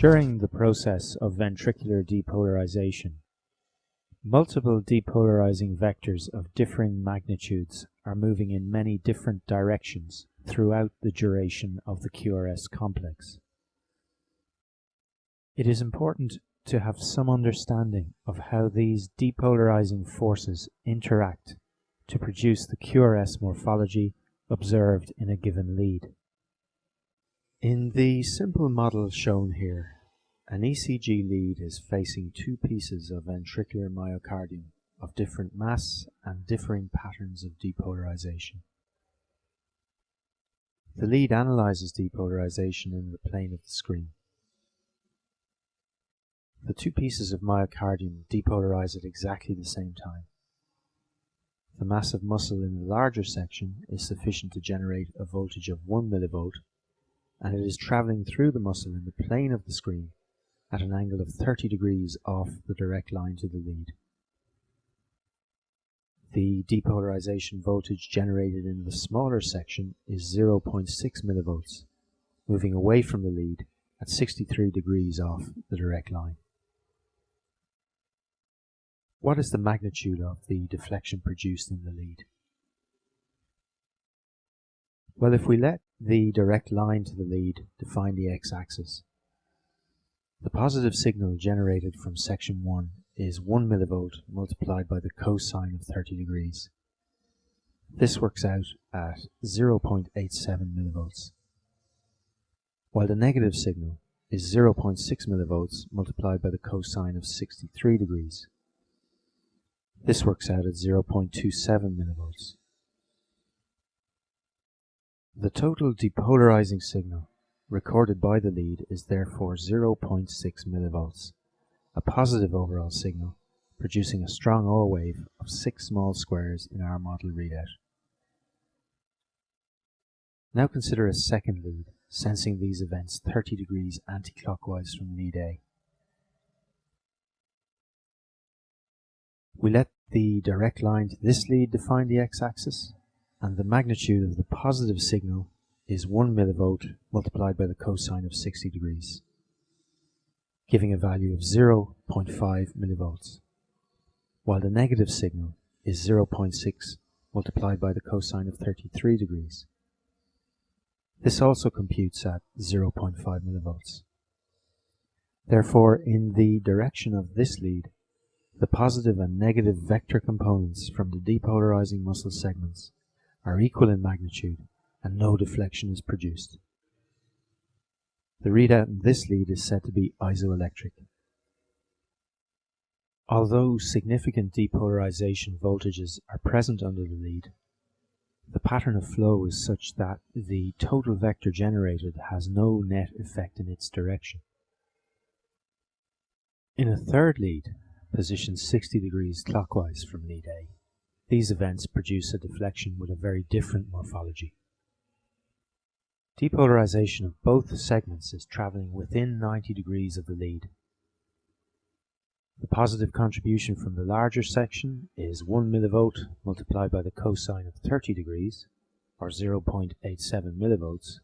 During the process of ventricular depolarization, multiple depolarizing vectors of differing magnitudes are moving in many different directions throughout the duration of the QRS complex. It is important to have some understanding of how these depolarizing forces interact to produce the QRS morphology observed in a given lead. In the simple model shown here, an ECG lead is facing two pieces of ventricular myocardium of different mass and differing patterns of depolarization. The lead analyzes depolarization in the plane of the screen. The two pieces of myocardium depolarize at exactly the same time. The mass of muscle in the larger section is sufficient to generate a voltage of 1 millivolt, and it is traveling through the muscle in the plane of the screen at an angle of 30 degrees off the direct line to the lead. The depolarization voltage generated in the smaller section is 0.6 millivolts, moving away from the lead at 63 degrees off the direct line. What is the magnitude of the deflection produced in the lead? Well, if we let the direct line to the lead define the x-axis, the positive signal generated from section 1 is 1 millivolt multiplied by the cosine of 30 degrees. This works out at 0.87 millivolts, while the negative signal is 0.6 millivolts multiplied by the cosine of 63 degrees. This works out at 0.27 millivolts. The total depolarizing signal recorded by the lead is therefore 0.6 millivolts, a positive overall signal producing a strong OR wave of 6 small squares in our model readout. Now consider a second lead sensing these events 30 degrees anti-clockwise from lead A. We let the direct line to this lead define the x-axis, and the magnitude of the positive signal is 1 millivolt multiplied by the cosine of 60 degrees, giving a value of 0.5 millivolts, while the negative signal is 0.6 multiplied by the cosine of 33 degrees. This also computes at 0.5 millivolts. Therefore, in the direction of this lead, the positive and negative vector components from the depolarizing muscle segments are equal in magnitude and no deflection is produced. The readout in this lead is said to be isoelectric. Although significant depolarization voltages are present under the lead, the pattern of flow is such that the total vector generated has no net effect in its direction. In a third lead, positioned 60 degrees clockwise from lead A, these events produce a deflection with a very different morphology. Depolarization of both segments is traveling within 90 degrees of the lead. The positive contribution from the larger section is 1 millivolt multiplied by the cosine of 30 degrees, or 0.87 millivolts,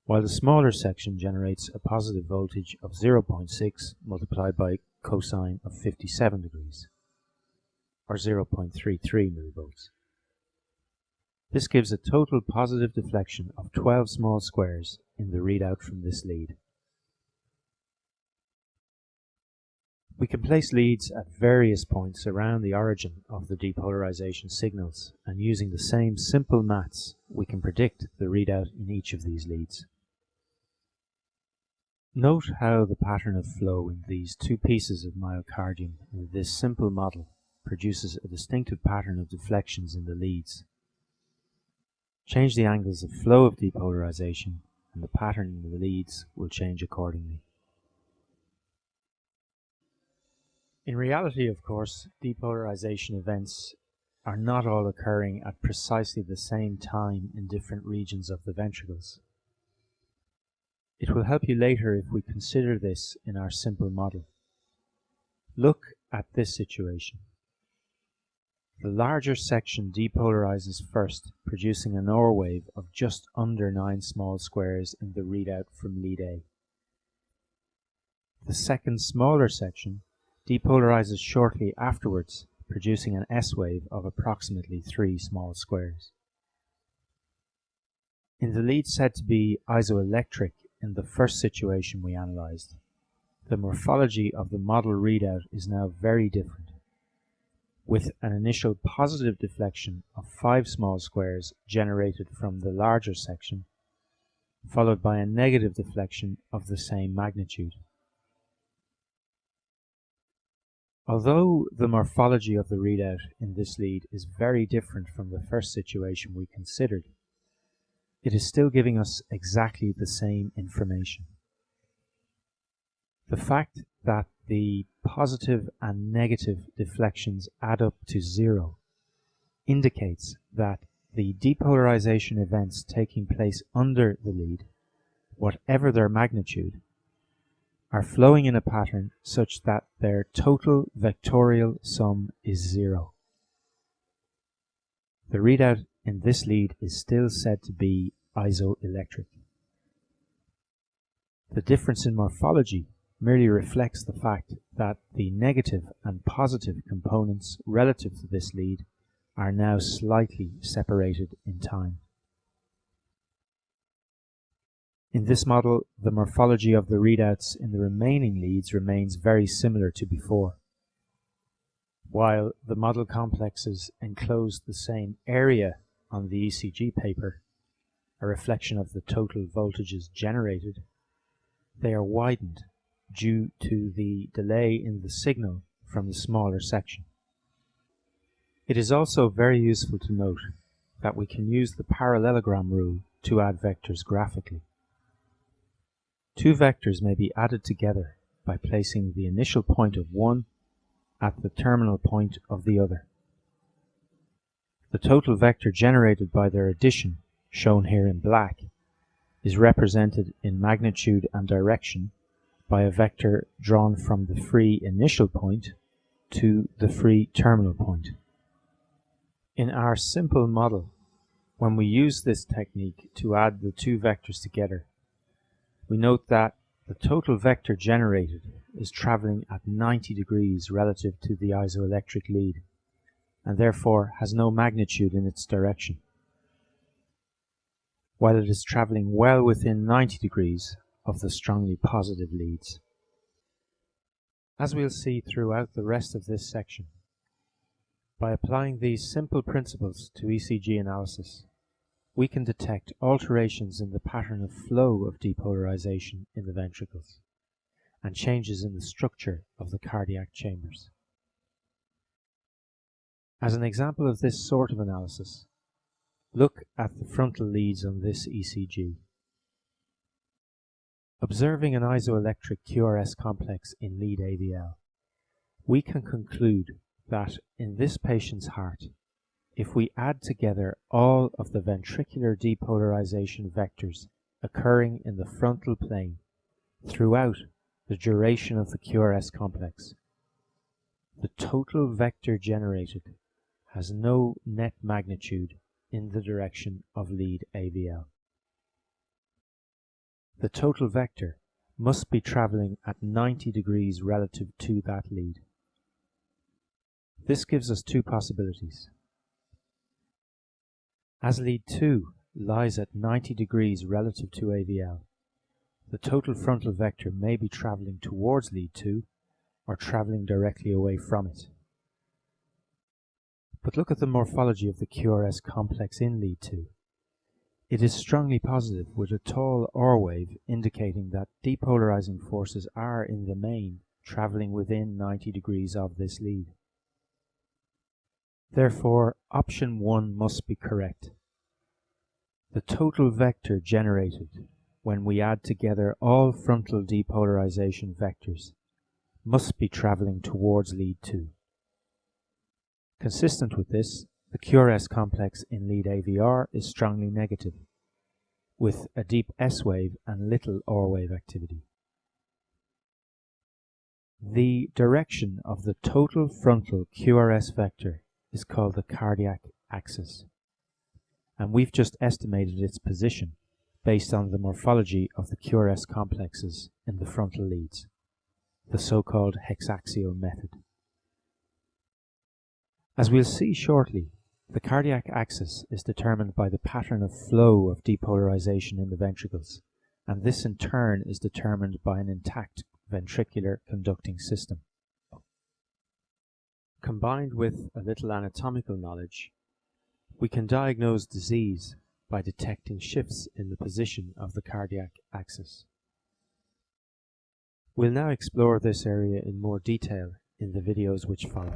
while the smaller section generates a positive voltage of 0.6 multiplied by cosine of 57 degrees, or 0.33 millivolts. This gives a total positive deflection of 12 small squares in the readout from this lead. We can place leads at various points around the origin of the depolarization signals, and using the same simple maths, we can predict the readout in each of these leads. Note how the pattern of flow in these two pieces of myocardium in this simple model produces a distinctive pattern of deflections in the leads. Change the angles of flow of depolarization, and the pattern in the leads will change accordingly. In reality, of course, depolarization events are not all occurring at precisely the same time in different regions of the ventricles. It will help you later if we consider this in our simple model. Look at this situation. The larger section depolarizes first, producing an OR wave of just under 9 small squares in the readout from lead A. The second smaller section depolarizes shortly afterwards, producing an S wave of approximately 3 small squares. In the lead said to be isoelectric in the first situation we analyzed, the morphology of the model readout is now very different, with an initial positive deflection of 5 small squares generated from the larger section, followed by a negative deflection of the same magnitude. Although the morphology of the readout in this lead is very different from the first situation we considered, it is still giving us exactly the same information. The fact that the positive and negative deflections add up to 0 indicates that the depolarization events taking place under the lead, whatever their magnitude, are flowing in a pattern such that their total vectorial sum is 0. The readout in this lead is still said to be isoelectric. The difference in morphology merely reflects the fact that the negative and positive components relative to this lead are now slightly separated in time. In this model, the morphology of the readouts in the remaining leads remains very similar to before. While the model complexes enclose the same area on the ECG paper, a reflection of the total voltages generated, they are widened due to the delay in the signal from the smaller section. It is also very useful to note that we can use the parallelogram rule to add vectors graphically. Two vectors may be added together by placing the initial point of one at the terminal point of the other. The total vector generated by their addition, shown here in black, is represented in magnitude and direction by a vector drawn from the free initial point to the free terminal point. In our simple model, when we use this technique to add the two vectors together, we note that the total vector generated is traveling at 90 degrees relative to the isoelectric lead, and therefore has no magnitude in its direction, while it is traveling well within 90 degrees of the strongly positive leads. As we'll see throughout the rest of this section, by applying these simple principles to ECG analysis, we can detect alterations in the pattern of flow of depolarization in the ventricles and changes in the structure of the cardiac chambers. As an example of this sort of analysis, look at the frontal leads on this ECG. Observing an isoelectric QRS complex in lead AVL, we can conclude that in this patient's heart, if we add together all of the ventricular depolarization vectors occurring in the frontal plane throughout the duration of the QRS complex, the total vector generated has no net magnitude in the direction of lead AVL. The total vector must be traveling at 90 degrees relative to that lead. This gives us two possibilities. As lead 2 lies at 90 degrees relative to AVL, the total frontal vector may be traveling towards lead 2 or traveling directly away from it. But look at the morphology of the QRS complex in lead 2. It is strongly positive, with a tall R wave indicating that depolarizing forces are in the main traveling within 90 degrees of this lead. Therefore, option 1 must be correct. The total vector generated when we add together all frontal depolarization vectors must be traveling towards lead 2. Consistent with this, the QRS complex in lead AVR is strongly negative, with a deep S wave and little R wave activity. The direction of the total frontal QRS vector is called the cardiac axis, and we've just estimated its position based on the morphology of the QRS complexes in the frontal leads. the so-called hexaxial method. As we'll see shortly, the cardiac axis is determined by the pattern of flow of depolarization in the ventricles, and this in turn is determined by an intact ventricular conducting system. Combined with a little anatomical knowledge, we can diagnose disease by detecting shifts in the position of the cardiac axis. We'll now explore this area in more detail in the videos which follow.